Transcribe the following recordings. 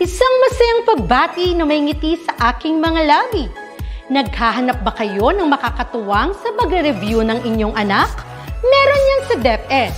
Isang masayang pagbati na may ngiti sa aking mga labi. Naghahanap ba kayo ng makakatuwang sa pag-review ng inyong anak? Meron yan sa DepEd.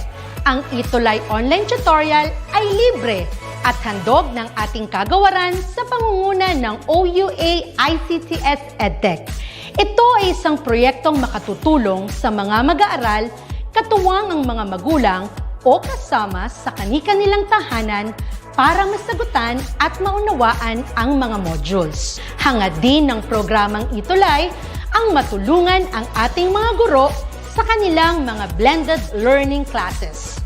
Ang ETUlay online tutorial ay libre at handog ng ating kagawaran sa pangunguna ng OUA ICTS EdTech. Ito ay isang proyektong makatutulong sa mga mag-aaral, katuwang ang mga magulang o kasama sa kani-kanilang tahanan para masagutan at maunawaan ang mga modules. Hangad din ng programang ETUlay ang matulungan ang ating mga guro sa kanilang mga blended learning classes.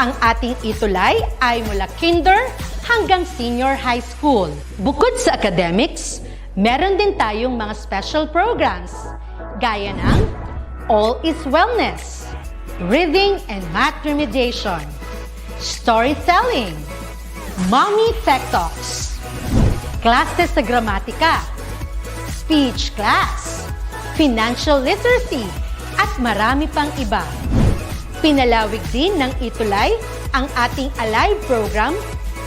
Ang ating ETUlay ay mula kinder hanggang senior high school. Bukod sa academics, meron din tayong mga special programs gaya ng All is Wellness, Reading and Math Remediation, Storytelling, Mommy Tech Talks, Classes sa Gramatika, Speech Class, Financial Literacy, at marami pang iba. Pinalawig din ng ETUlay ang ating Alive program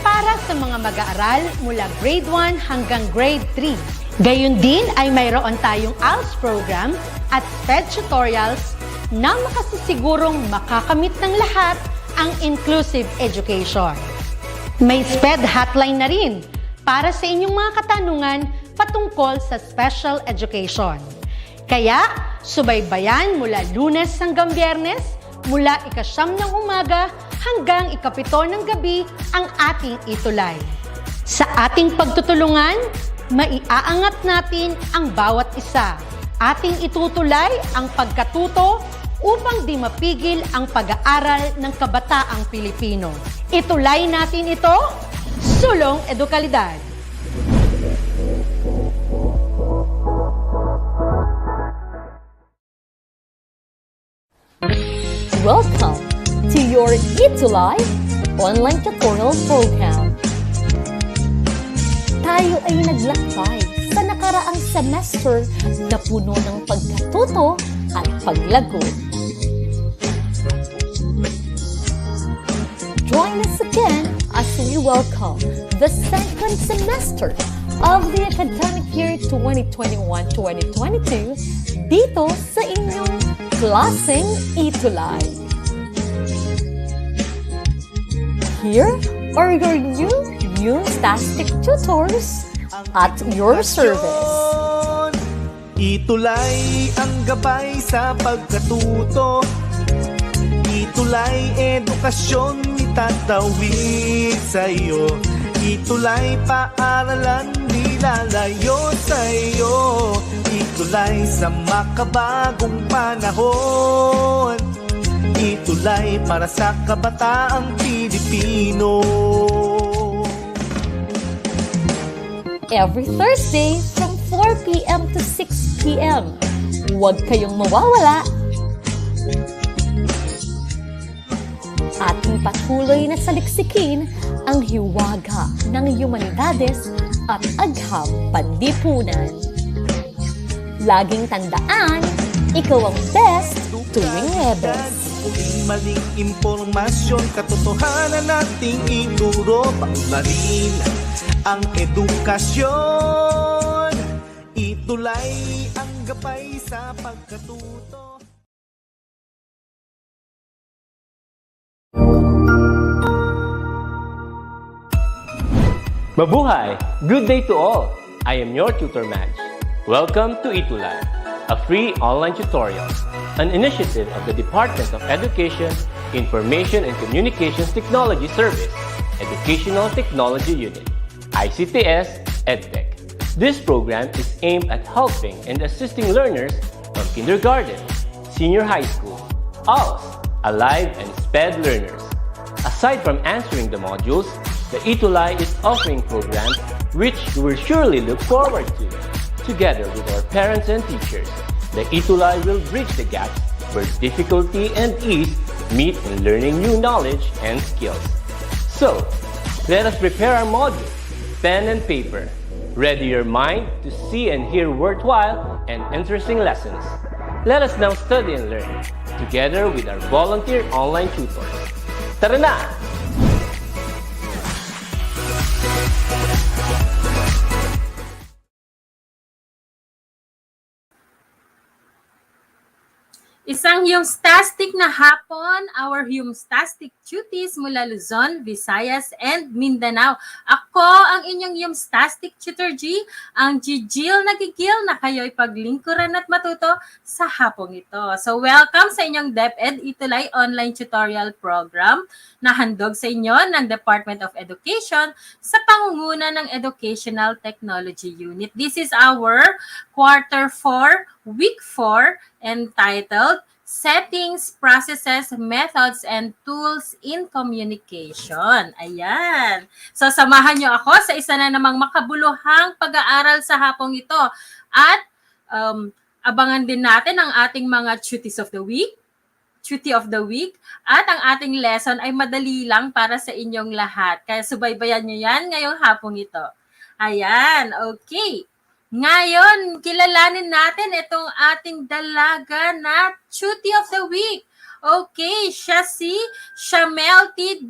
para sa mga mag-aaral mula grade 1 hanggang grade 3. Gayun din ay mayroon tayong ALS program at SPED tutorials na makasisigurong makakamit ng lahat ang inclusive education. May SPED hotline na rin para sa inyong mga katanungan patungkol sa special education. Kaya, subaybayan mula Lunes hanggang Biyernes, mula 9:00 ng umaga hanggang 7:00 ng gabi ang ating ETUlay. Sa ating pagtutulungan, maiaangat natin ang bawat isa. Ating itutulay ang pagkatuto upang di mapigil ang pag-aaral ng kabataang Pilipino. Itulay natin ito, sulong edukalidad. Welcome to your ETUlay online tutorial program. Tayo ay naglakbay sa nakaraang semester na puno ng pagkatuto at paglago. Join us again as we welcome the second semester of the academic year 2021-2022 dito sa inyong klaseng ETUlay. Here are your new tastic tutors at your service. ETUlay ang gabay sa pagkatuto. ETUlay edukasyon itatawid sa'yo. ETUlay paaralan nilalayo sa'yo. ETUlay sa makabagong panahon. ETUlay para sa kabataang Pilipino. Every Thursday from 4 p.m. to 6 p.m. Huwag kayong mawawala. Ating patuloy na saliksikin ang hiwaga ng humanidades at agham panlipunan. Laging tandaan, ikaw ang best tuwing Webes. Maling impormasyon, katotohanan nating ituro, paunlarin ang edukasyon. ETUlay ang gabay sa pagkatuto. Mabuhay! Good day to all! I am your tutor Madge. Welcome to ETUlay, a free online tutorial, an initiative of the Department of Education, Information and Communications Technology Service, Educational Technology Unit, ICTS EdTech. This program is aimed at helping and assisting learners from kindergarten, senior high school, ALS, Alive and SPED learners. Aside from answering the modules, the ETUlay is offering programs which you will surely look forward to. Together with our parents and teachers, the ETUlay will bridge the gaps where difficulty and ease meet in learning new knowledge and skills. So, let us prepare our modules, pen and paper. Ready your mind to see and hear worthwhile and interesting lessons. Let us now study and learn, together with our volunteer online tutors. Tara na! Isang Humstastic na hapon, our Humstastic cuties mula Luzon, Visayas, and Mindanao. Ako ang inyong Humstastic tutor G, ang Gigil na gigil na kayo'y paglingkuran at matuto sa hapong ito. So welcome sa inyong DepEd ETUlay Online Tutorial Program na handog sa inyo ng Department of Education sa pangunguna ng Educational Technology Unit. This is our Quarter 4, Week 4, entitled Settings, Processes, Methods, and Tools in Communication. Ayan. So, samahan nyo ako sa isa na namang makabuluhang pag-aaral sa hapong ito. At abangan din natin ang ating mga Cutie of the Week. At ang ating lesson ay madali lang para sa inyong lahat. Kaya subaybayan nyo yan ngayong hapong ito. Ayan. Okay. Ngayon, kilalanin natin itong ating dalaga na Cutie of the Week. Okay, siya si Shamelty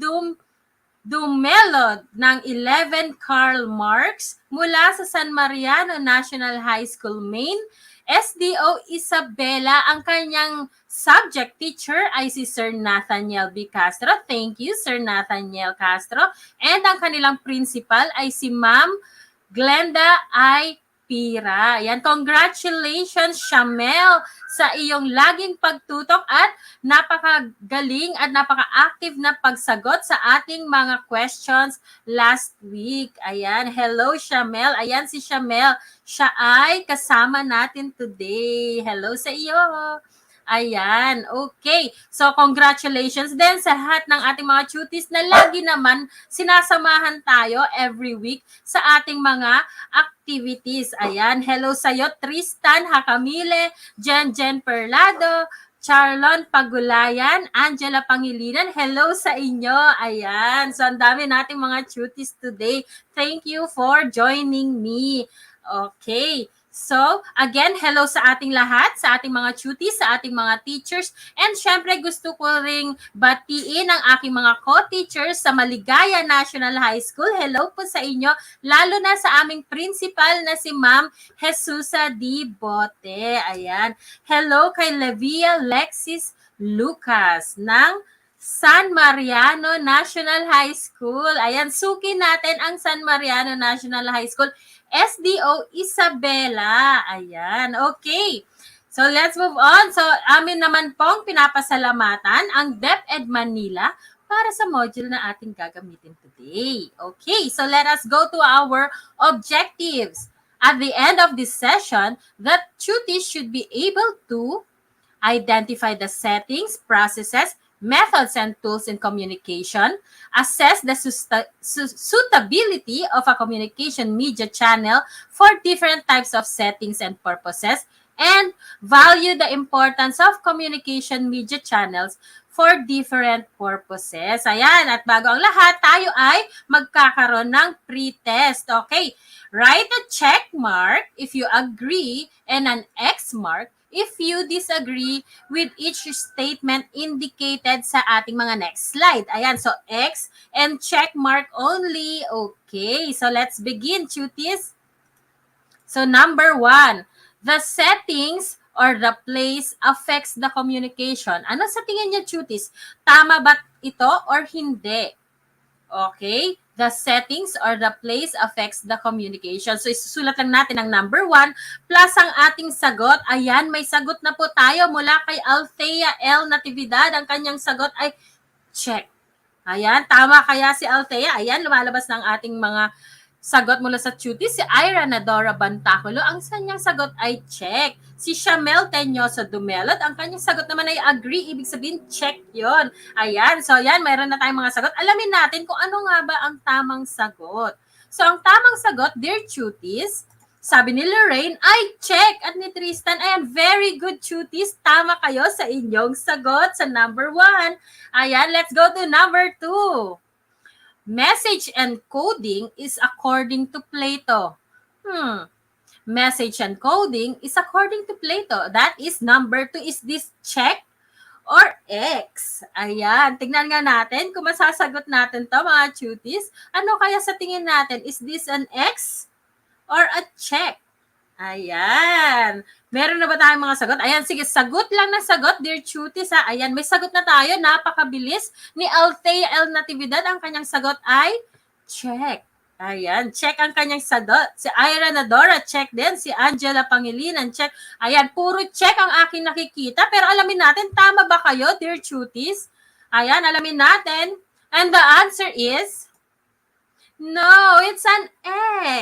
Dumelod ng 11 Karl Marx mula sa San Mariano National High School, Maine. SDO Isabela, ang kanyang subject teacher ay si Sir Nathaniel B. Castro. Thank you, Sir Nathaniel Castro. And ang kanilang principal ay si Ma'am Glenda I. Pira. Yan, congratulations, Shamel, sa iyong laging pagtutok at napakagaling at napaka-active na pagsagot sa ating mga questions last week. Ayan, hello, Shamel. Ayan si Shamel. Siya ay kasama natin today. Hello sa iyo. Ayan, okay. So, congratulations din sa lahat ng ating mga cuties na lagi naman sinasamahan tayo every week sa ating mga activities. Ayan, hello sa iyo, Tristan Hakamile, Jen Perlado, Charlon Pagulayan, Angela Pangilinan, hello sa inyo. Ayan, so ang dami nating mga cuties today. Thank you for joining me. Okay. So, again, hello sa ating lahat, sa ating mga cuties, sa ating mga teachers, and syempre gusto ko ring batiin ang aking mga co-teachers sa Maligaya National High School. Hello po sa inyo, lalo na sa aming principal na si Ma'am Jesusa D. Bote. Ayan. Hello kay Levia Lexis Lucas ng San Mariano National High School. Ayan, suki natin ang San Mariano National High School. SDO Isabela. Ayan, okay. So, let's move on. So, amin naman pong pinapasalamatan ang DepEd Manila para sa module na ating gagamitin today. Okay, so let us go to our objectives. At the end of this session, the cuties should be able to identify the settings, processes, methods and tools in communication, assess the suitability of a communication media channel for different types of settings and purposes, and value the importance of communication media channels for different purposes. Ayan, at bago ang lahat, tayo ay magkakaroon ng pre-test. Okay, write a check mark if you agree and an X mark if you disagree with each statement indicated sa ating mga next slide. Ayan, so X and check mark only. Okay, so let's begin, cuties. So number 1, the settings or the place affects the communication. Ano sa tingin niyo, cuties? Tama ba ito or hindi? Okay, the settings or the place affects the communication. So, isusulat lang natin ang number 1 plus ang ating sagot. Ayan, may sagot na po tayo mula kay Althea L. Natividad. Ang kanyang sagot ay check. Ayan, tama kaya si Althea? Ayan, lumalabas ng ating mga sagot mula sa cuties. Si Ira Nadora Bantaculo, ang kanyang sagot ay check. Si Shamel Tenyoso Dumelot, ang kanyang sagot naman ay agree. Ibig sabihin, check yon. Ayan, so yan, mayroon na tayong mga sagot. Alamin natin kung ano nga ba ang tamang sagot. So, ang tamang sagot, dear cuties, sabi ni Lorraine, ay check. At ni Tristan, ayan, very good cuties. Tama kayo sa inyong sagot sa number 1. Ayan, let's go to number 2. Message encoding is according to Plato. Message encoding is according to Plato. That is number 2. Is this check or X? Ayan. Tignan nga natin kung masasagot natin to mga cuties. Ano kaya sa tingin natin? Is this an X or a check? Ayan. Meron na ba tayong mga sagot? Ayan, sige, sagot lang ng sagot, dear cuties ha. Ayan, may sagot na tayo. Napakabilis ni Althea L. Natividad. Ang kanyang sagot ay check. Ayan, check ang kanyang sagot. Si Ira Nadora, check din. Si Angela Pangilinan, check. Ayan, puro check ang aking nakikita. Pero alamin natin, tama ba kayo, dear cuties? Ayan, alamin natin. And the answer is... No, it's an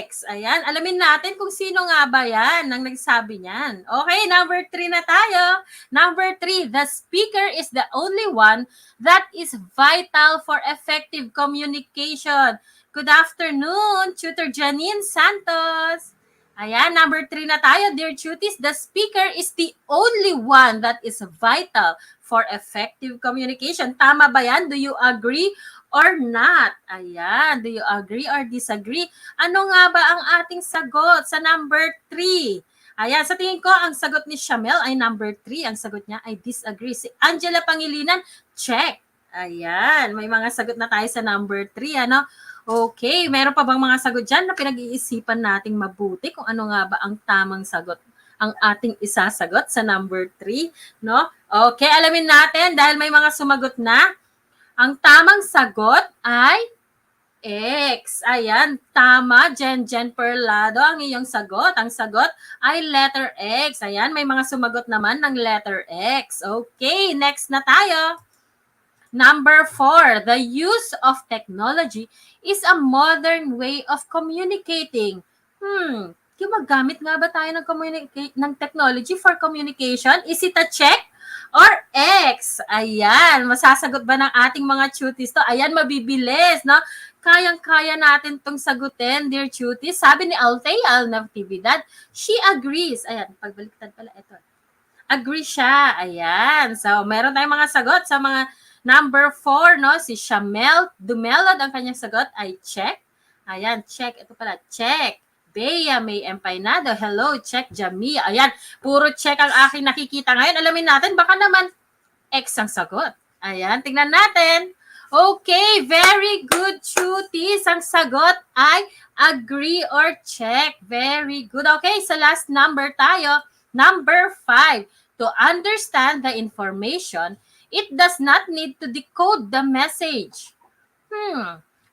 X. Ayan, alamin natin kung sino nga ba yan ang nagsabi niyan. Okay, number 3 na tayo. Number 3, the speaker is the only one that is vital for effective communication. Good afternoon, Tutor Janine Santos. Ayan, number 3 na tayo, dear cuties. The speaker is the only one that is vital for effective communication. Tama ba yan? Do you agree or not? Ayan, do you agree or disagree? Ano nga ba ang ating sagot sa number 3? Ayan, sa tingin ko, ang sagot ni Shamel ay number 3. Ang sagot niya ay disagree. Si Angela Pangilinan, check. Ayan, may mga sagot na tayo sa number 3, ano? Okay, meron pa bang mga sagot dyan na pinag-iisipan nating mabuti kung ano nga ba ang tamang sagot ang ating isasagot sa number 3, no? Okay, alamin natin dahil may mga sumagot na. Ang tamang sagot ay X. Ayan, tama, Jen Perlado ang iyong sagot. Ang sagot ay letter X. Ayan, may mga sumagot naman ng letter X. Okay, next na tayo. Number 4, the use of technology is a modern way of communicating. Gumagamit nga ba tayo ng technology for communication? Is it a check or X? Ayan, masasagot ba ng ating mga cuties to? Ayan, mabibilis, no? Kayang-kaya natin tong sagutin, dear cuties. Sabi ni Althea Natividad, she agrees. Ayan, pagbaliktad pala ito. Agree siya. Ayan. So, meron tayong mga sagot sa mga number 4, no? Si Shamel Dumelod, ang kanyang sagot ay check. Ayan, check. Ito pala, check. Bea May Empainado, hello, check. Jamia, ayan. Puro check ang aking nakikita ngayon. Alamin natin, baka naman X ang sagot. Ayan, tingnan natin. Okay, very good, cuties. Ang sagot ay agree or check. Very good. Okay, sa last number tayo. Number 5. To understand the information, it does not need to decode the message.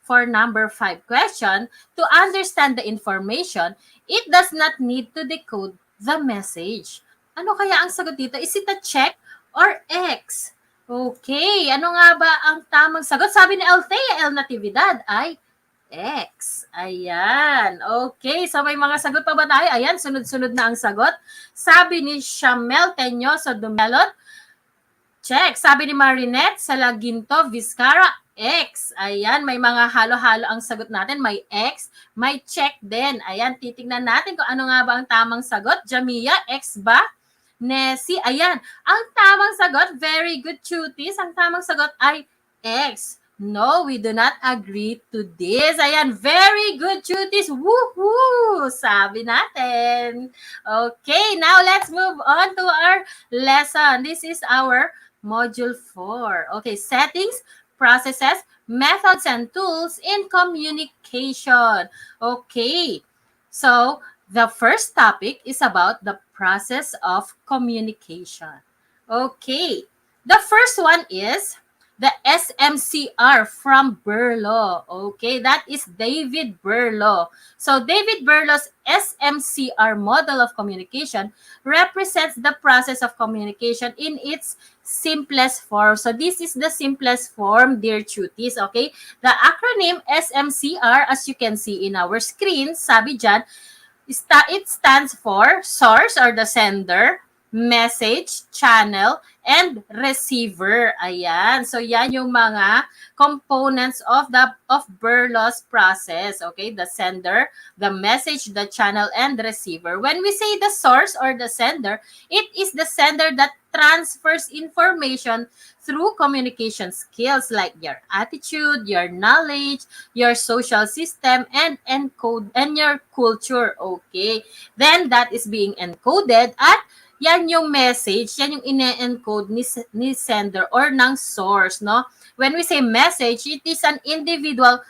For number 5 question, to understand the information, it does not need to decode the message. Ano kaya ang sagot dito? Is it a check or X? Okay, ano nga ba ang tamang sagot? Sabi ni Althea L. Natividad ay X. Ayan. Okay, so may mga sagot pa ba tayo? Ayan, sunod-sunod na ang sagot. Sabi ni Shamel Teñoso Dumelot, check. Sabi ni Marinette Salaginto Vizcara, X. Ayan, may mga halo-halo ang sagot natin. May X, may check din. Ayan, titingnan natin kung ano nga ba ang tamang sagot. Jamia, X ba? Nessie, ayan. Ang tamang sagot, very good, cuties. Ang tamang sagot ay X. No, we do not agree to this. Ayan, very good, cuties. Woohoo! Sabi natin. Okay, now let's move on to our lesson. This is our Module 4. Okay, settings, processes, methods, and tools in communication. Okay, so the first topic is about the process of communication. Okay, the first one is the SMCR from Berlo. Okay, that is David Berlo. So David Berlo's SMCR model of communication represents the process of communication in its simplest form. So this is the simplest form, dear cuties. Okay, the acronym SMCR, as you can see in our screen, sabi dyan, it stands for source or the sender, message, channel, and receiver. Ayan. So yan yung mga components of Berlo's process. Okay, the sender, the message, the channel, and the receiver. When we say the source or the sender, it is the sender that transfers information through communication skills like your attitude, your knowledge, your social system, and your culture. Okay. Then that is being encoded at yan yung message, yan yung ine-encode ni sender or ng source, no? When we say message, it is an individual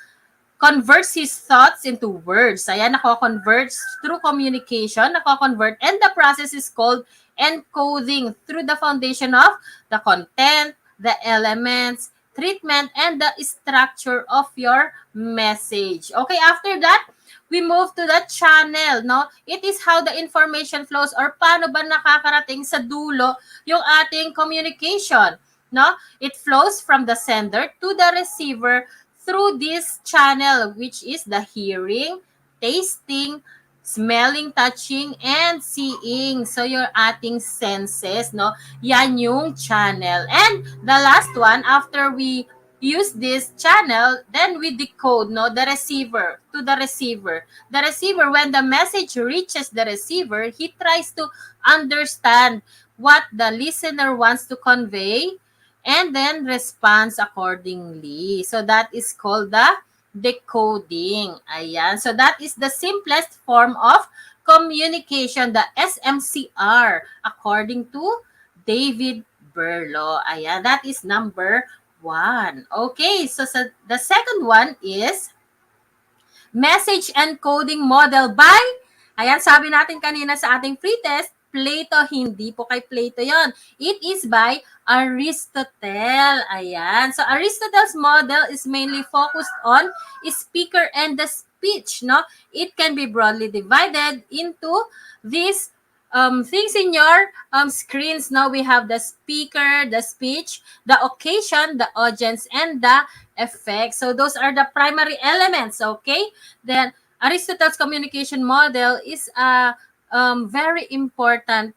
converts his thoughts into words. Ayan, nako-convert through communication, nako-convert, and the process is called encoding through the foundation of the content, the elements, treatment, and the structure of your message. Okay, after that, we move to the channel, no? It is how the information flows or paano ba nakakarating sa dulo yung ating communication, no? It flows from the sender to the receiver through this channel, which is the hearing, tasting, smelling, touching, and seeing. So, your ating senses, no? Yan yung channel. And the last one, after we use this channel, then we decode, no, the receiver to the receiver. The receiver, when the message reaches the receiver, he tries to understand what the listener wants to convey and then responds accordingly. So that is called the decoding. Ayan. So that is the simplest form of communication, the SMCR, according to David Berlo. Ayan. That is number 1. Okay, so the second one is message encoding model by, ayan, sabi natin kanina sa ating pretest, Plato. Hindi po kay Plato yon. It is by Aristotle. Ayan. So Aristotle's model is mainly focused on speaker and the speech, no? It can be broadly divided into these things in your screens. Now we have the speaker, the speech, the occasion, the audience, and the effect. So those are the primary elements, okay? Then Aristotle's communication model is a very important,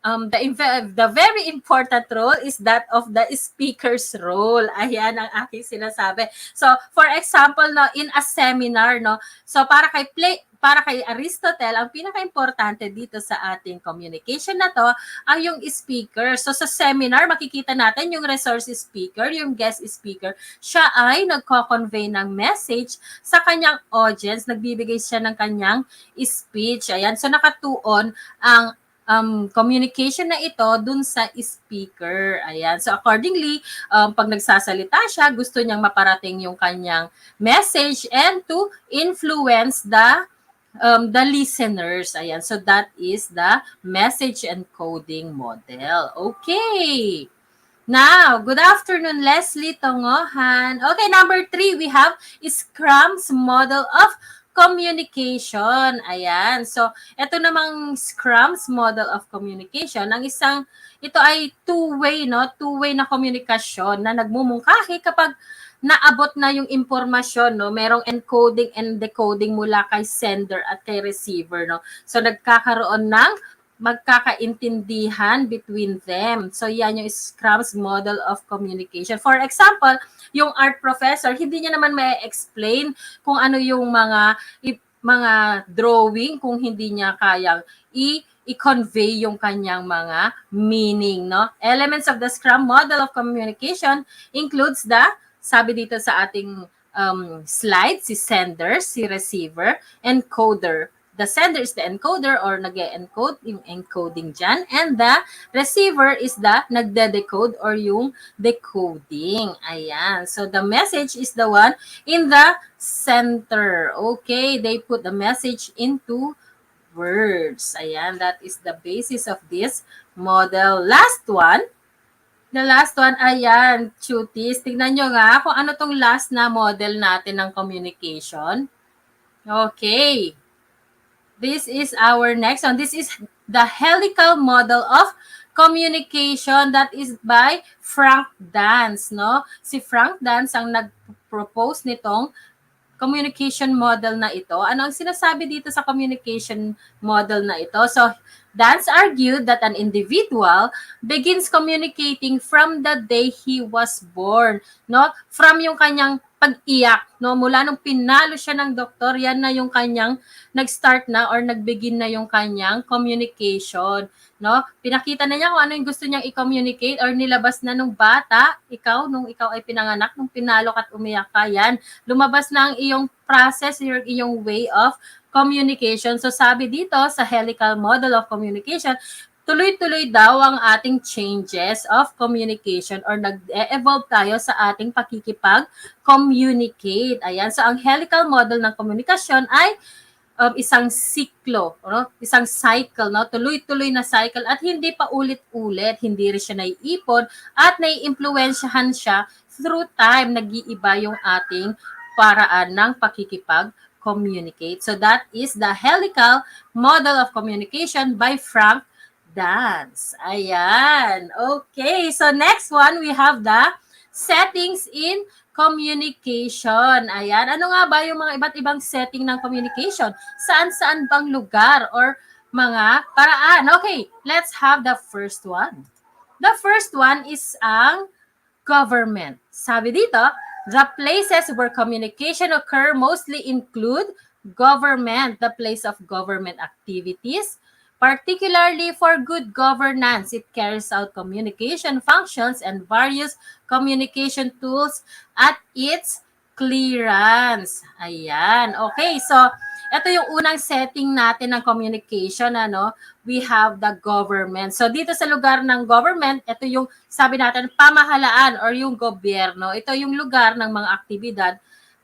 the very important role is that of the speaker's role. Ayan ang aking sinasabi. So, for example, no, in a seminar, no, so para kay Aristotle, ang pinaka-importante dito sa ating communication na to ay yung speaker. So sa seminar, makikita natin yung resource speaker, yung guest speaker, siya ay nagko-convey ng message sa kanyang audience, nagbibigay siya ng kanyang speech. Ayan, so nakatuon ang communication na ito dun sa speaker. Ayan. So accordingly, pag nagsasalita siya, gusto niyang maparating yung kanyang message and to influence the listeners. Ayan. So that is the message encoding model. Okay. Now, good afternoon, Leslie Tongohan. Okay, number 3, we have Scrum's model of communication. Ayan. So, ito namang Scrum's model of communication, ito ay two-way, no? Two-way na komunikasyon na nagmumungkahi kapag naabot na yung impormasyon, no? Merong encoding and decoding mula kay sender at kay receiver, no? So, nagkakaroon ng magkakaintindihan between them. So, yan yung Scrum's model of communication. For example, yung art professor, hindi niya naman may explain kung ano yung mga drawing kung hindi niya kayang i-convey yung kanyang mga meaning, no? Elements of the Scrum model of communication includes sabi dito sa ating slide, si sender, si receiver, encoder. The sender is the encoder or nag-encode, yung encoding dyan. And the receiver is the nagde-decode or yung decoding. Ayan. So, the message is the one in the center. Okay. They put the message into words. Ayan. That is the basis of this model. Last one. The last one, ayan, cuties. Tignan nyo nga kung ano tong last na model natin ng communication. Okay. This is our next one. This is the Helical model of communication that is by Frank Dance, no? Si Frank Dance ang nag-propose nitong communication model na ito. Ano ang sinasabi dito sa communication model na ito? So, Dance argued that an individual begins communicating from the day he was born, no? From yung kanyang pag-iyak, no? Mula nung pinalo siya ng doktor, yan na yung kanyang nag-start na or nag-begin na yung kanyang communication, no? Pinakita na niya kung ano yung gusto niyang i-communicate or nilabas na nung bata, nung ikaw ay pinanganak, nung pinalo ka at umiyak ka, yan. Lumabas na ang iyong process, your iyong way of communication. So sabi dito sa Helical model of communication, tuloy-tuloy daw ang ating changes of communication or nag-evolve tayo sa ating pakikipag-communicate. Ayan. So, ang helical model ng komunikasyon ay isang siklo, no? Isang cycle, no? Tuloy-tuloy na cycle at hindi pa ulit-ulit, hindi rin siya naiipon at naiimpluwensyahan siya through time. Nag-iiba yung ating paraan ng pakikipag-communicate. So that is the helical model of communication by Frank Dance. Ayan. Okay. So next one, we have the settings in communication. Ayan. Ano nga ba yung mga iba't ibang setting ng communication? Saan-saan bang lugar or mga paraan? Okay. Let's have the first one. The first one is ang government. Sabi dito, the places where communication occur mostly include government, the place of government activities, particularly for good governance. It carries out communication functions and various communication tools at its clearance. Ayan. Okay, so ito yung unang setting natin ng communication, ano? We have the government. So dito sa lugar ng government, ito yung sabi natin pamahalaan or yung gobyerno. Ito yung lugar ng mga aktibidad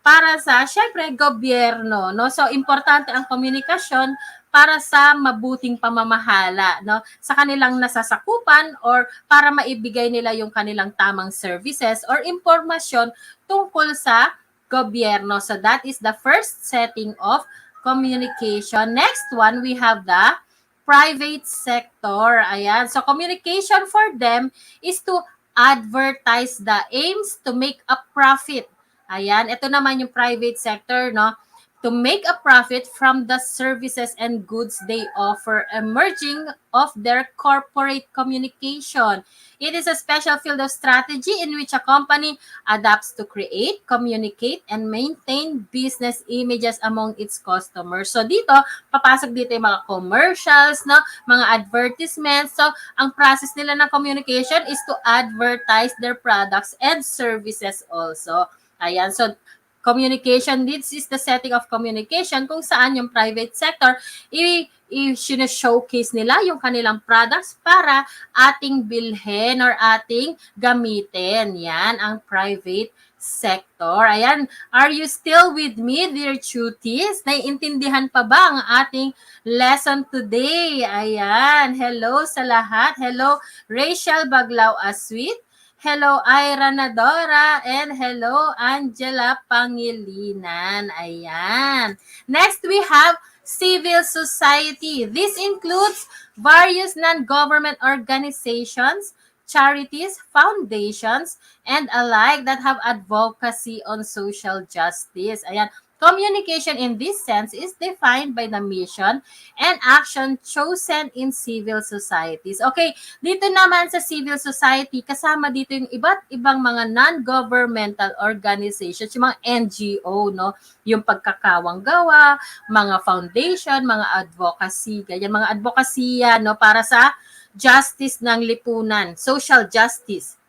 para sa, syempre, gobyerno, no? So importante ang komunikasyon para sa mabuting pamamahala, no? Sa kanilang nasasakupan or para maibigay nila yung kanilang tamang services or impormasyon tungkol sa gobyerno. So that is the first setting of communication. Next one, we have the private sector. Ayan. So communication for them is to advertise the aims to make a profit. Ayan. Ito naman yung private sector, no? To make a profit from the services and goods they offer, emerging of their corporate communication. It is a special field of strategy in which a company adapts to create, communicate, and maintain business images among its customers. So dito, papasok dito yung mga commercials, no? Mga advertisements. So ang process nila ng communication is to advertise their products and services also. Ayan, so communication, this is the setting of communication kung saan yung private sector i-showcase nila yung kanilang products para ating bilhin or ating gamitin. Yan ang private sector. Ayan, are you still with me, dear cuties? Naiintindihan pa ba ang ating lesson today? Ayan, hello sa lahat. Hello, Rachel Baglao Aswit. Hello, Ira Nadora, and hello, Angela Pangilinan. Ayan. Next, we have civil society. This includes various non-government organizations, charities, foundations, and alike that have advocacy on social justice. Ayan. Communication in this sense is defined by the mission and action chosen in civil societies. Okay, dito naman sa civil society, kasama dito yung iba't ibang mga non-governmental organizations, yung mga NGO, no? Yung pagkakawang gawa, mga foundation, mga advocacy, ganyan, mga advokasya, no? Para sa justice ng lipunan, social justice.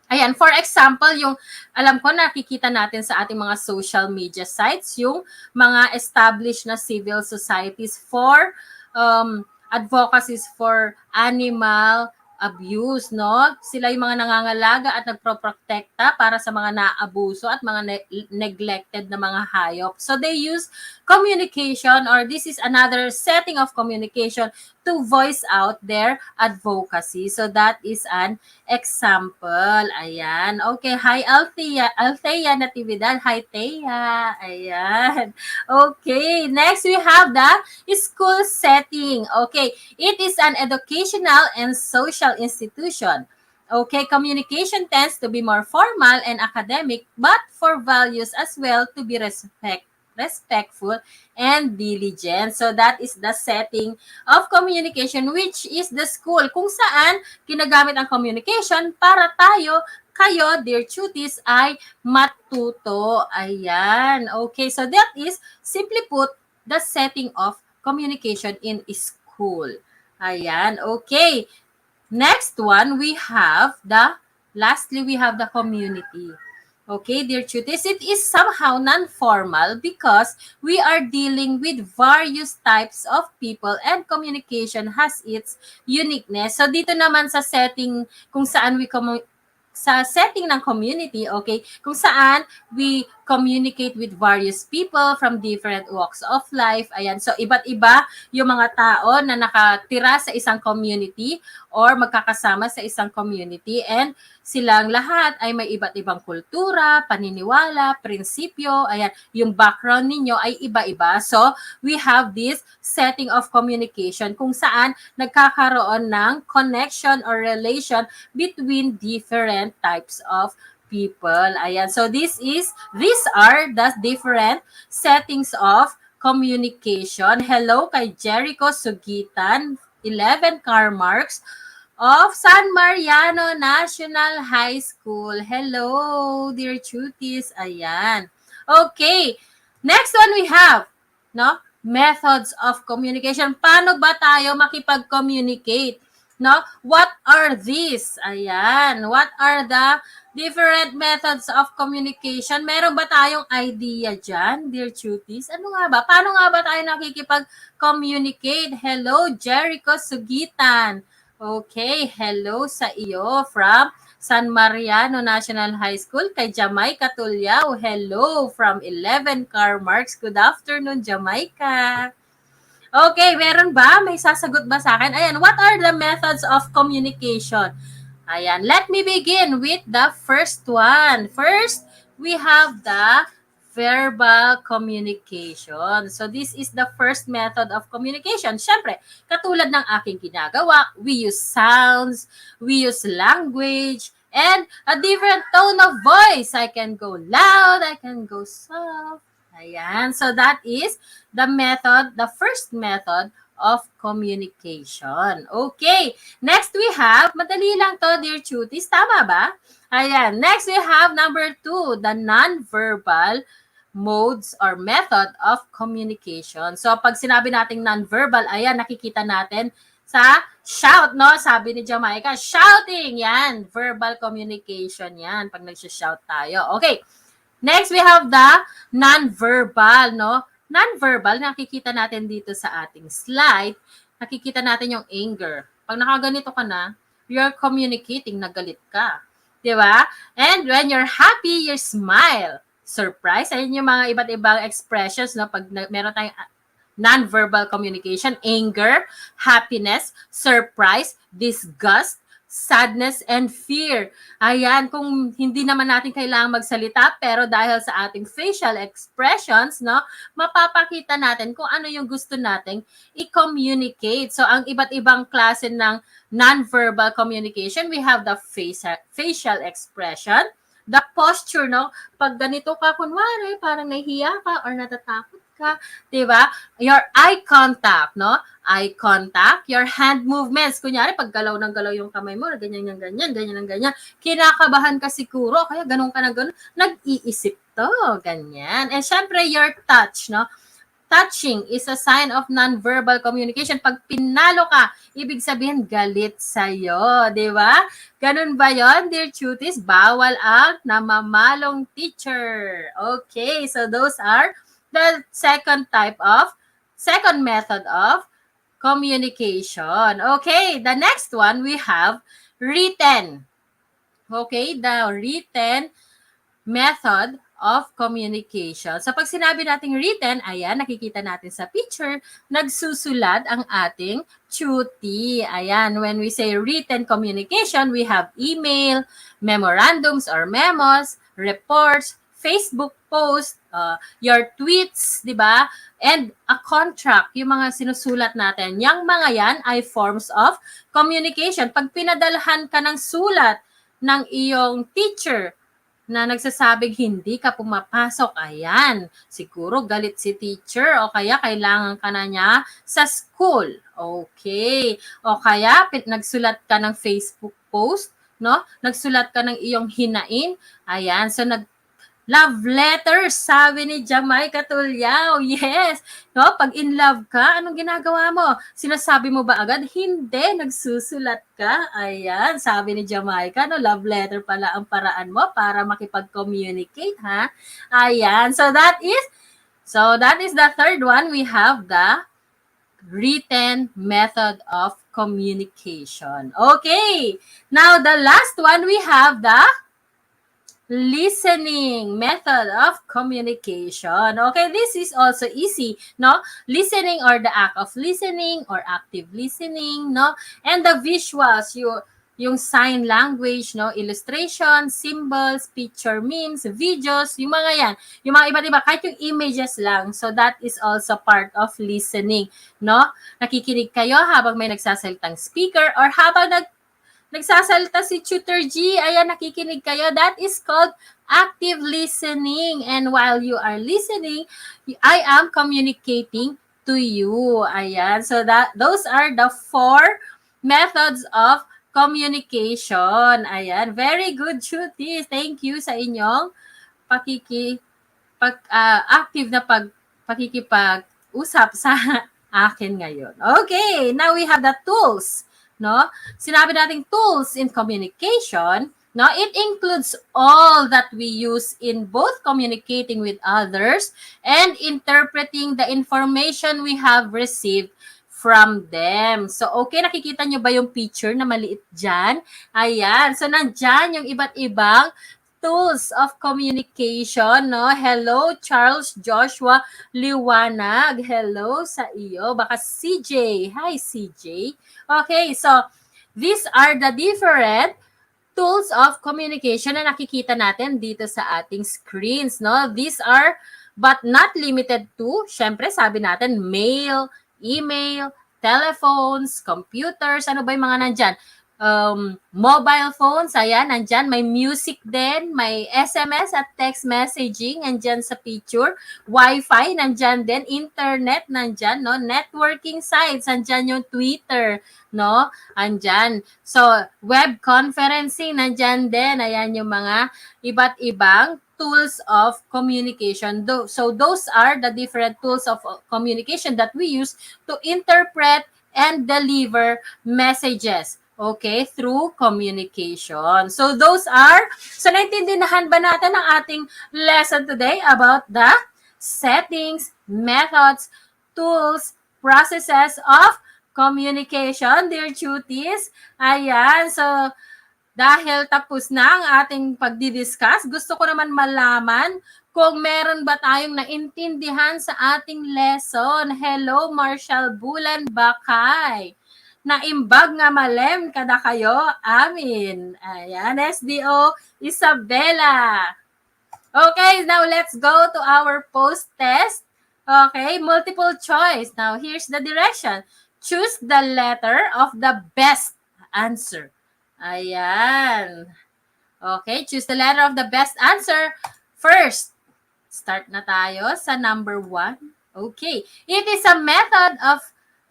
Ayan, for example, yung alam ko nakikita natin sa ating mga social media sites, yung mga established na civil societies for advocacies for animal abuse, no? Sila yung mga nangangalaga at nagproprotekta para sa mga naabuso at mga neglected na mga hayop. So they use communication, or this is another setting of communication to voice out their advocacy. So that is an example. Ayan. Okay. Hi, Althea Natividad. Hi, Thea. Ayan. Okay. Next, we have the school setting. Okay. It is an educational and social institution. Okay, communication tends to be more formal and academic, but for values as well to be respectful and diligent. So that is the setting of communication, which is the school, kung saan ginagamit ang communication para kayo, dear cuties, ay matuto. Ayan. Okay, so that is, simply put, the setting of communication in school. Ayan. Okay. Next one, lastly, we have the community. Okay, dear tuties, it is somehow non-formal because we are dealing with various types of people and communication has its uniqueness. So dito naman sa setting kung saan sa setting ng community, okay, kung saan we communicate with various people from different walks of life. Ayan, so iba't iba yung mga tao na nakatira sa isang community or magkakasama sa isang community, and silang lahat ay may iba't ibang kultura, paniniwala, prinsipyo. Ayan, yung background ninyo ay iba-iba. So, we have this setting of communication kung saan nagkakaroon ng connection or relation between different types of people. Ayan. So, these are the different settings of communication. Hello kay Jericho Sugitan, 11 car marks of San Mariano National High School. Hello, dear cuties. Ayan. Okay. Next one we have, no? Methods of communication. Paano ba tayo makipag-communicate? No? What are these? Ayan. What are the different methods of communication? Meron ba tayong idea dyan, dear cuties? Ano nga ba? Paano nga ba tayo nakikipag-communicate? Hello, Jericho Sugitan. Okay, hello sa iyo from San Mariano National High School. Kay Jamaica Tulyao, hello from 11 car marks. Good afternoon, Jamaica. Okay, meron ba? May sasagot ba sa akin? Ayan, what are the methods of communication? Ayan, let me begin with the first one. First, we have the verbal communication. So this is the first method of communication. Siyempre, katulad ng aking ginagawa, we use sounds, we use language, and a different tone of voice. I can go loud, I can go soft. Ayan. So that is the method, the first method of communication. Okay. Next we have, madali lang to, dear cuties. Tama ba? Ayan. Next we have number 2, the non-verbal modes or method of communication. So pag sinabi nating non-verbal, ayan, nakikita natin sa shout, no? Sabi ni Jamaica, shouting, yan. Verbal communication, yan. Pag nagsha-shout tayo. Okay. Next, we have the non-verbal, no? Non-verbal, nakikita natin dito sa ating slide, nakikita natin yung anger. Pag nakaganito ka na, you're communicating na galit ka. Diba? And when you're happy, you smile. Surprise. Ayun yung mga iba't ibang expressions, no? Pag meron tayong non-verbal communication, anger, happiness, surprise, disgust, sadness, and fear. Ayan, kung hindi naman natin kailangang magsalita, pero dahil sa ating facial expressions, no, mapapakita natin kung ano yung gusto nating i-communicate. So, ang iba't ibang klase ng non-verbal communication, we have the facial expression, the posture, no? Pag ganito ka, kunwari, parang nahihiya ka or natatakot ka, diba? Your eye contact, no? Eye contact, your hand movements. Kunyari, pag galaw ng galaw yung kamay mo, ganyan, ganyan. Kinakabahan ka siguro, kaya ganun ka na ganun. Nag-iisip to, ganyan. And syempre, your touch, no? Touching is a sign of non-verbal communication. Pag pinalo ka, ibig sabihin galit sa'yo, di ba? Ganun ba yon, dear cuties? Bawal ang namamalong teacher. Okay, so those are the second method of communication. Okay, the next one we have written. Okay, the written method of communication. So pag sinabi nating written, ayan, nakikita natin sa picture, nagsusulat ang ating cutie. Ayan, when we say written communication, we have email, memorandums or memos, reports, Facebook post, your tweets, di ba? And a contract, yung mga sinusulat natin. Yang mga yan ay forms of communication. Pag pinadalhan ka ng sulat ng iyong teacher, na nagsasabing hindi ka pumapasok, ayan, siguro galit si teacher o kaya kailangan ka na niya sa school. Okay. O kaya nagsulat ka ng Facebook post, no? Nagsulat ka ng iyong hinain, ayan, so Love letter, sabi ni Jamaica Tulyao. Yes. No, pag in love ka, anong ginagawa mo? Sinasabi mo ba agad? Hindi, nagsusulat ka. Ayan, sabi ni Jamaica, no, love letter pala ang paraan mo para makipag-communicate, ha? Ayan, so that is the third one. We have the written method of communication. Okay. Now, the last one, we have the listening method of communication. Okay, this is also easy, no? Listening or the act of listening or active listening, no? And the visuals, yung sign language, no? Illustration, symbols, picture memes, videos, yung mga yan. Yung mga iba't iba, kahit yung images lang. So that is also part of listening, no? Nakikinig kayo habang may nagsasalitang speaker or habang nagsasalita si Tutor G, ayan, nakikinig kayo. That is called active listening. And while you are listening, I am communicating to you. Ayan. So those are the 4 methods of communication. Ayan. Very good, Chutis. Thank you sa inyong active na pakikipag-usap sa akin ngayon. Okay, now we have the tools. No? Sinabi nating tools in communication, no? It includes all that we use in both communicating with others and interpreting the information we have received from them. So, okay, nakikita nyo ba yung picture na maliit dyan? Ayan. So, nandyan yung iba't ibang tools of communication, no? Hello, Charles Joshua Liwanag. Hello sa iyo. Baka CJ. Hi, CJ. Okay, so these are the different tools of communication na nakikita natin dito sa ating screens, no? These are, but not limited to, syempre sabi natin, mail, email, telephones, computers, ano ba yung mga nandyan? Mobile phones, ayan, nandyan, may music din, may SMS at text messaging, nandyan sa picture, Wi-Fi, nandyan din, internet, nandyan, no, networking sites, nandyan yung Twitter, no, andyan. So, web conferencing, nandyan din, ayan yung mga iba't ibang tools of communication. So, those are the different tools of communication that we use to interpret and deliver messages. Okay, through communication. So naintindihan ba natin ang ating lesson today about the settings, methods, tools, processes of communication, dear cuties? Ayan, so dahil tapos na ang ating pagdidiscuss, gusto ko naman malaman kung meron ba tayong naintindihan sa ating lesson. Hello, Marshall Bulan Bakay. Naimbag nga malem kada kayo, amin. Ayan, SDO Isabela. Okay, now let's go to our post-test. Okay, multiple choice. Now, here's the direction. Choose the letter of the best answer. Ayan. Okay, choose the letter of the best answer. First, start na tayo sa number 1. Okay, it is a method of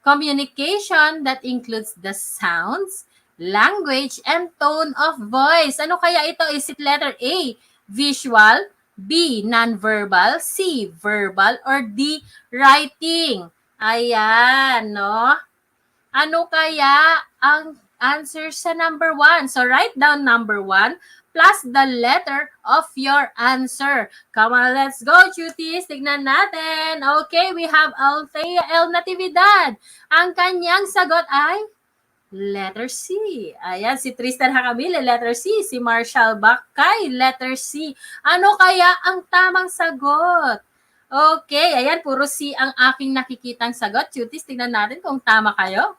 communication that includes the sounds, language, and tone of voice. Ano kaya ito? Is it letter A, visual, B, nonverbal, C, verbal, or D, writing? Ayan, no? Ano kaya ang answer sa number 1? So, write down number 1 plus the letter of your answer. Come on, let's go, cuties. Tignan natin. Okay, we have Althea L. Natividad. Ang kanyang sagot ay letter C. Ayan, si Tristan Hakabile, letter C. Si Marshall Bakay, letter C. Ano kaya ang tamang sagot? Okay, ayan, puro C ang aking nakikitang sagot. Cuties, tignan natin kung tama kayo.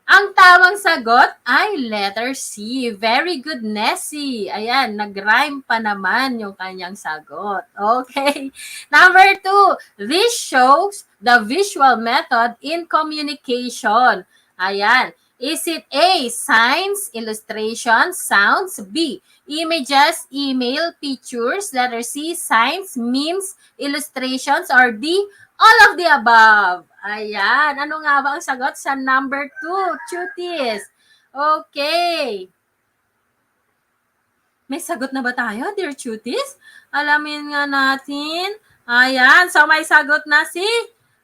Ang tamang sagot ay letter C. Very good, Nessie. Ayan, nag-rhyme pa naman yung kanyang sagot. Okay. Number 2, this shows the visual method in communication. Ayan. Is it A, signs, illustrations, sounds? B, images, email, pictures? Letter C, signs, memes, illustrations? Or D, all of the above? Ayan. Ano nga ba ang sagot sa number 2, cuties? Okay. May sagot na ba tayo, dear cuties? Alamin nga natin. Ayan, so may sagot na si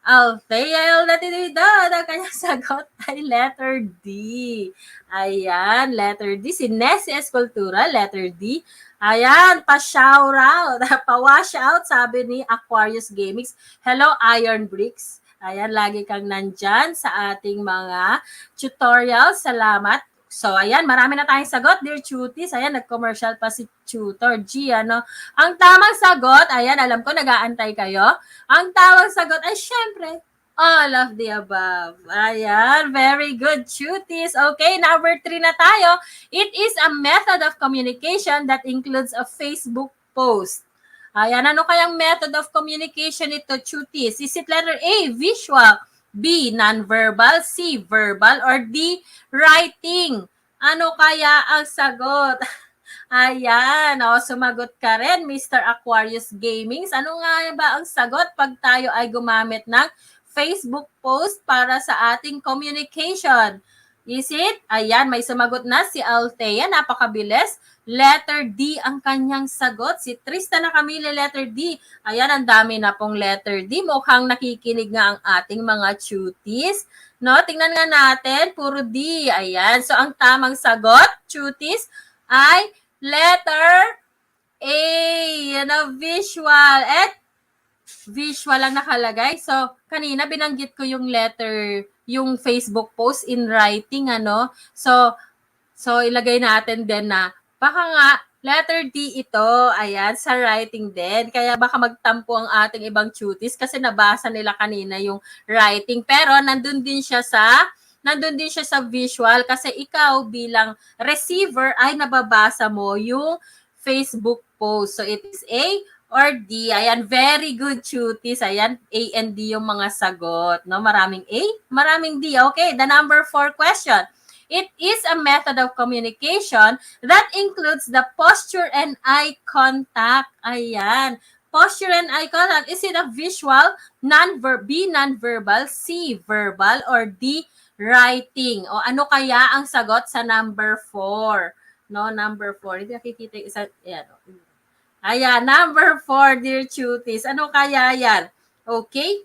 Althea Natividad. Ang kanyang sagot ay letter D. Ayan, letter D. Si Nessie Escultura, letter D. Ayan, pa-shout out, pa-wash out, sabi ni Aquarius Gamings. Hello, Iron Bricks. Ayan, lagi kang nandyan sa ating mga tutorials. Salamat. So, ayan, marami na tayong sagot, dear cuties. Ayan, nag-commercial pa si Tutor G, ano. Ang tamang sagot, ayan, alam ko, nag-aantay kayo. Ang tamang sagot ay, syempre, all of the above. Ayan, very good, cuties. Okay, number 3 na tayo. It is a method of communication that includes a Facebook post. Ayan, ano kayang method of communication ito, cuties? Is it letter A, visual, B, nonverbal, C, verbal, or D, writing? Ano kaya ang sagot? Ayan, sumagot ka rin, Mr. Aquarius Gamings. Ano nga ba ang sagot pag tayo ay gumamit ng Facebook post para sa ating communication? Is it? Ayan, may sumagot na si Althea, napakabilis. Letter D ang kanyang sagot. Si Tristan na Camille, letter D. Ayan, ang dami na pong letter D. Mukhang nakikinig nga ang ating mga cuties. No, tingnan nga natin, puro D. Ayan, so ang tamang sagot, cuties, ay letter A. Yan ang visual. At visual lang nakalagay. So, kanina binanggit ko yung letter, yung Facebook post in writing, ano. So ilagay natin din na baka nga letter D ito, ayan, sa writing din. Kaya baka magtampo ang ating ibang cuties kasi nabasa nila kanina yung writing. Pero nandun din siya sa visual kasi ikaw bilang receiver ay nababasa mo yung Facebook post. So it is A or D. Ayan, very good, cuties. Ayan, A and D yung mga sagot. No? Maraming A, maraming D. Okay, the number 4 question. It is a method of communication that includes the posture and eye contact. Ayan. Posture and eye contact. Is it a visual, B, nonverbal, C, verbal, or D, writing? O ano kaya ang sagot sa number 4? No, number 4. Hindi nakikita yung isa. Ayan, number 4, dear cuties. Ano kaya yan? Okay.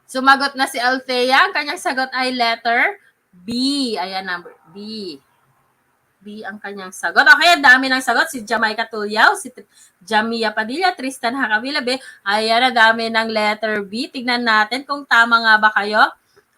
Sumagot na si Althea. Ang kanyang sagot ay letter B. Ayan, number B. B ang kanyang sagot. Okay, dami ng sagot. Si Jamaica Tulyaw, si Jamia Padilla, Tristan Hakawila, B. Ayan, dami ng letter B. Tignan natin kung tama nga ba kayo.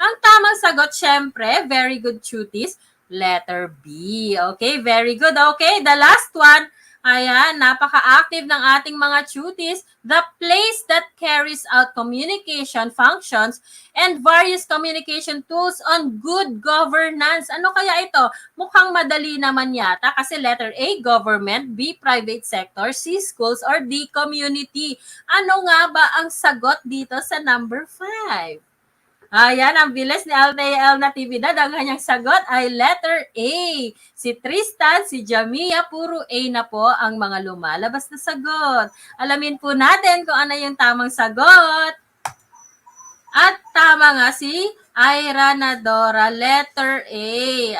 Ang tamang sagot, syempre, very good, cuties, letter B. Okay, very good. Okay, the last one. Ayan, napaka-active ng ating mga cuties. The place that carries out communication functions and various communication tools on good governance. Ano kaya ito? Mukhang madali naman yata kasi letter A, government, B, private sector, C, schools, or D, community. Ano nga ba ang sagot dito sa number 5? Ayan, ang bilis ni Althea Natividad. Ang kanyang sagot ay letter A. Si Tristan, si Jamia, puro A na po ang mga lumalabas na sagot. Alamin po natin kung ano yung tamang sagot. At tama nga si Ira Nadora, letter A.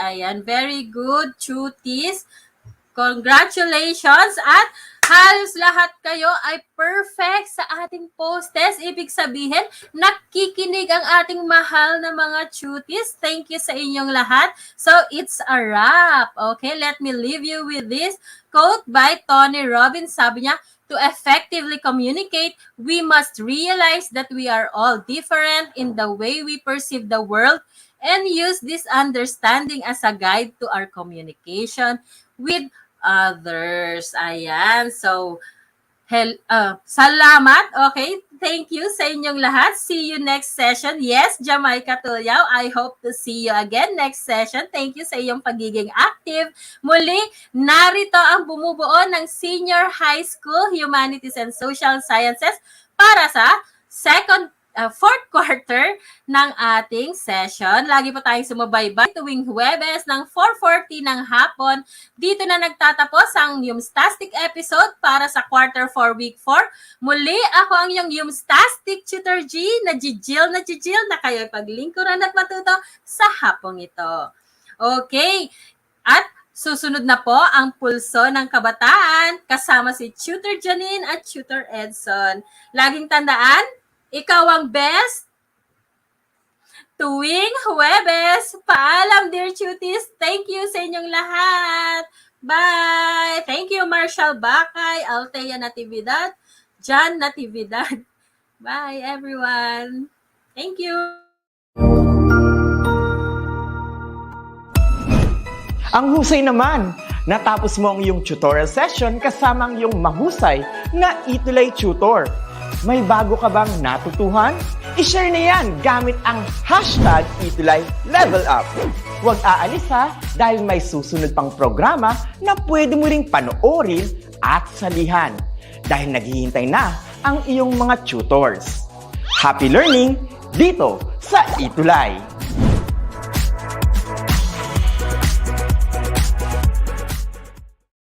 Ayan, very good, cuties. Congratulations at halos lahat kayo ay perfect sa ating post test. Ibig sabihin, nakikinig ang ating mahal na mga cuties. Thank you sa inyong lahat. So, it's a wrap. Okay, let me leave you with this quote by Tony Robbins. Sabi niya, to effectively communicate, we must realize that we are all different in the way we perceive the world and use this understanding as a guide to our communication with others. Ayan. So, salamat. Okay. Thank you sa inyong lahat. See you next session. Yes, Jamaica Tulyaw. I hope to see you again next session. Thank you sa iyong pagiging active. Muli, narito ang bumubuo ng Senior High School Humanities and Social Sciences para sa fourth quarter ng ating session. Lagi po tayong sumabaybay tuwing Huwebes ng 4:40 ng hapon. Dito na nagtatapos ang Yumstastic episode para sa quarter 4 week 4. Muli, ako ang iyong Yumstastic Tutor G na Jijil na kayo paglingkuran at matuto sa hapong ito. Okay. At Susunod na po ang Pulso ng Kabataan kasama si Tutor Janine at Tutor Edson. Laging tandaan, ikaw ang best. Tuwing Huwebes. Paalam, dear cuties. Thank you sa inyong lahat. Bye! Thank you, Marshall Bakay, Althea Natividad, John Natividad. Bye, everyone. Thank you. Ang husay naman! Natapos mo ang iyong tutorial session kasama ang iyong mahusay na ETUlay tutor. May bago ka bang natutuhan? I-share na yan gamit ang hashtag ETUlay LevelUp. Huwag aalis ha, dahil may susunod pang programa na pwede mo ring panoorin at salihan. Dahil naghihintay na ang iyong mga tutors. Happy learning dito sa ETUlay!